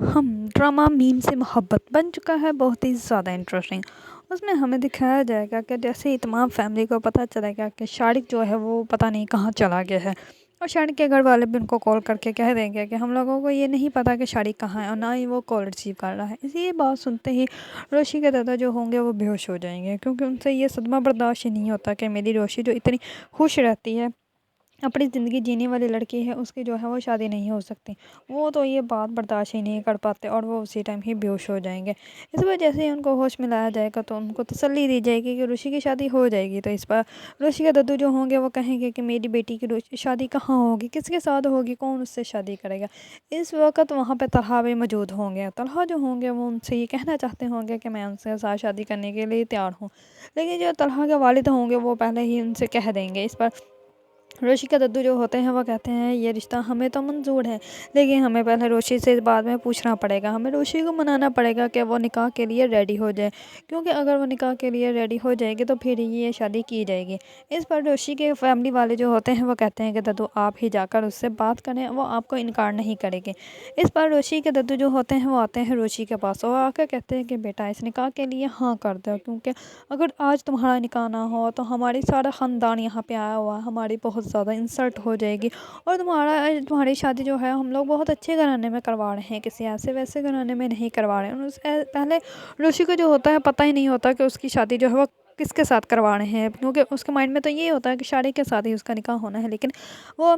हम drama meme से मोहब्बत बन चुका है बहुत ही ज़्यादा इंटरेस्टिंग। उसमें हमें दिखाया जाएगा कि जैसे ही तमाम फैमिली को पता चलेगा कि शारिक जो है वो पता नहीं कहाँ चला गया है, और शारिक के घर वाले भी उनको कॉल करके कह देंगे कि हम लोगों को ये नहीं पता कि शारिक कहाँ है, और ना ही वो कॉल रिसीव कर रहा है। इसी ये बात सुनते ही रोशी के दादा जो होंगे वो बेहोश हो जाएंगे, क्योंकि उनसे ये सदमा बर्दाश्त ही नहीं होता कि मेरी रोशी जो इतनी खुश रहती है, अपनी ज़िंदगी जीने वाली लड़की है, उसकी जो है वो शादी नहीं हो सकती। वो तो ये बात बर्दाश्त ही नहीं कर पाते और वो उसी टाइम ही बेहोश हो जाएंगे। इस वजह से उनको होश में लाया जाएगा तो उनको तसल्ली दी जाएगी कि ऋषि की शादी हो जाएगी। तो इस पर ऋषि के दद्दू जो होंगे वो कहेंगे कि मेरी बेटी की शादी कहाँ होगी, किसके साथ होगी, कौन उससे शादी करेगा। इस वक्त वहाँ पर तलहा भी मौजूद होंगे। तलहा जो होंगे वो उनसे ये कहना चाहते होंगे कि मैं उनसे साथ शादी करने के लिए तैयार हूँ, लेकिन जो तलहा के वालिद होंगे वो पहले ही उनसे कह देंगे। इस पर रोशी का दद्दू जो होते हैं वो कहते हैं ये रिश्ता हमें तो मंजूर है, लेकिन हमें पहले रोशी से इस बात में पूछना पड़ेगा, हमें रोशी को मनाना पड़ेगा कि वो निकाह के लिए रेडी हो जाए, क्योंकि अगर वो निकाह के लिए रेडी हो जाएगी तो फिर ही ये शादी की जाएगी। इस पर रोशी के फैमिली वाले जो होते हैं वो कहते हैं कि दद्दू आप ही जाकर उससे बात करें, वो आपको इनकार नहीं करेगी। इस पर रोशी के दद्दू जो होते हैं वो आते हैं रोशी के पास और आकर कहते हैं कि बेटा इस निकाह के लिए हाँ कर दो, क्योंकि अगर आज तुम्हारा निकाह ना हो तो हमारी सारा ख़ानदान यहाँ पे आया हुआ है, हमारी बहुत ज़्यादा इंसल्ट हो जाएगी, और तुम्हारी शादी जो है हम लोग बहुत अच्छे घराने में करवा रहे हैं, किसी ऐसे वैसे घराने में नहीं करवा रहे हैं। पहले ऋषि को जो होता है पता ही नहीं होता कि उसकी शादी जो है वो किसके साथ करवा रहे हैं, क्योंकि उसके माइंड में तो ये होता है कि शादी के साथ ही उसका निकाह होना है, लेकिन वो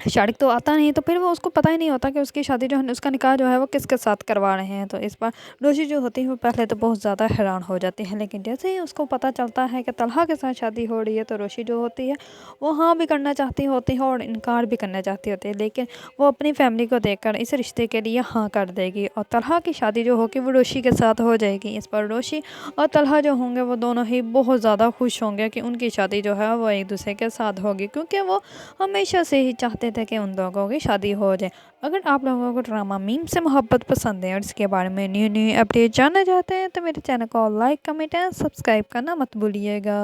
शारिक तो आता नहीं, तो फिर वो उसको पता ही नहीं होता कि उसकी शादी जो है उसका निकाह जो है वो किसके साथ करवा रहे हैं। तो इस बार रोशी जो होती है वो पहले तो बहुत ज़्यादा हैरान हो जाती है, लेकिन जैसे ही उसको पता चलता है कि तलहा के साथ शादी हो रही है तो रोशी जो होती है वो हाँ भी करना चाहती होती है और इनकार भी करना चाहती होती है, लेकिन वो अपनी फैमिली को देखकर इस रिश्ते के लिए हाँ कर देगी और तलहा की शादी जो होगी वो रोशी के साथ हो जाएगी। इस पर रोशी और तलहा जो होंगे वो दोनों ही बहुत ज़्यादा खुश होंगे कि उनकी शादी जो है वो एक दूसरे के साथ होगी, क्योंकि वो हमेशा से ही चाहते थे कि उन लोगों की शादी हो जाए। अगर आप लोगों को ड्रामा मीम से मोहब्बत पसंद है और इसके बारे में न्यू न्यू अपडेट जानना चाहते हैं तो मेरे चैनल को लाइक कमेंट एंड सब्सक्राइब करना मत भूलिएगा।